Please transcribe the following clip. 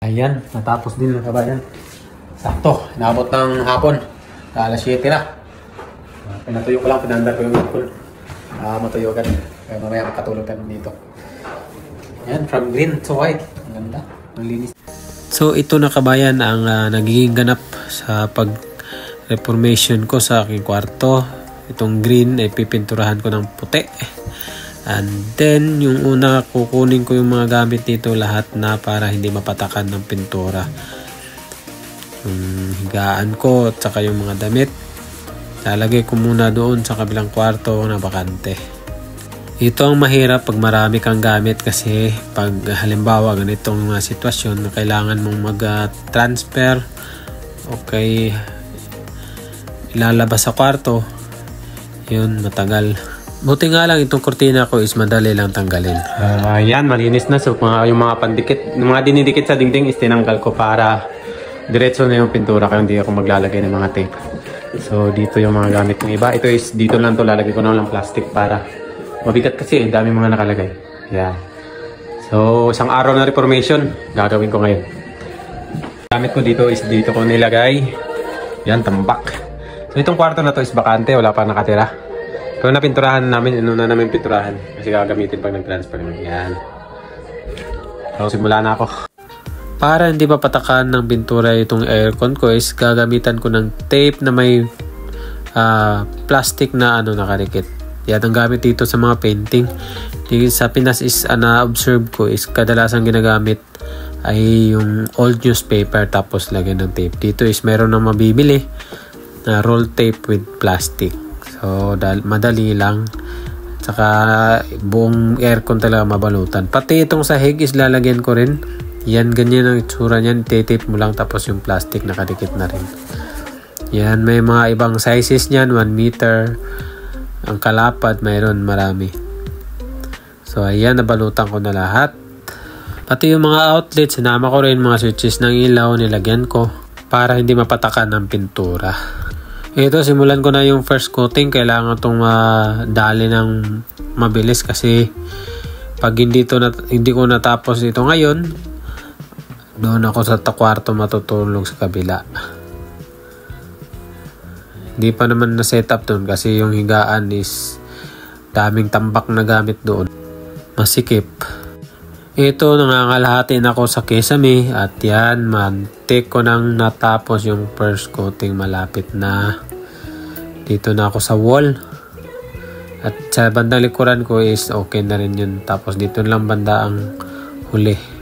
Ayan, natapos din mga kabayan. Sakto, inabot ng hapon. Alas 7 na. Pinatuyo ko lang, pinandar ko yung hapon. Matuyo agad. Kaya mamaya makatulog kami dito. Ayan, from green to white. Ang ganda, ang linis. So ito na kabayan ang nagiging ganap sa pag-reformation ko sa aking kwarto. Itong green ay pipinturahan ko ng puti. And then yung una kukunin ko yung mga gamit dito lahat na para hindi mapatakan ng pintura. Yung higaan ko at saka yung mga damit. Lalagay ko muna doon sa kabilang kwarto na bakante. Ito ang mahirap pag marami kang gamit kasi pag halimbawa ganitong sitwasyon na kailangan mong mag-transfer okay ilalabas sa kwarto, yun matagal. Buti nga lang itong kurtina ko is madali lang tanggalin. Yan, malinis na. So yung mga pandikit, yung mga dinidikit sa dingding is tinanggal ko para diretso na yung pintura kaya hindi ako maglalagay ng mga tape. So dito yung mga gamit ng iba. Ito is dito lang to, lalagay ko na lang plastic para mabigat kasi ang dami mga nakalagay. Yeah. So isang araw na reformation gagawin ko ngayon. Gamit ko dito is dito ko nilagay. Yan, tambak. So itong kwarto na to is bakante, wala pa nakatira. Ito na pinturahan namin, na namin pinturahan kasi gagamitin pag nag-transfer. Yan. So simula na ako. Para hindi mapatakan ng pintura itong aircon ko is gagamitan ko ng tape na may plastic na nakadikit. Yan ang gamit dito sa mga painting. Sa Pinas is na-observe ko is kadalasan ginagamit ay yung old newspaper tapos lagyan ng tape. Dito is meron na mabibili na roll tape with plastic. So madali lang. Saka buong aircon talaga mabalutan. Pati itong sahig is lalagyan ko rin. Yan, ganyan ang itsura niyan. Titape mo lang tapos yung plastic nakadikit na rin. Yan, may mga ibang sizes niyan. 1 meter. Ang kalapad, mayroon marami. So, ayan, nabalutan ko na lahat. Pati yung mga outlets, sinama ko rin mga switches ng ilaw, nilagyan ko para hindi mapatakan ng pintura. Ito, simulan ko na yung first coating. Kailangan itong dali ng mabilis kasi pag hindi ko natapos ito ngayon, doon ako sa kwarto matutulog sa kabila. Hindi pa naman na-set up doon kasi yung higaan is daming tambak na gamit doon. Masikip. Ito, nangangalahatin ako sa kesame at yan, mantik ko nang natapos yung first coating, malapit na. Dito na ako sa wall. At sa bandang likuran ko is okay na rin yun. Tapos dito lang banda ang huli.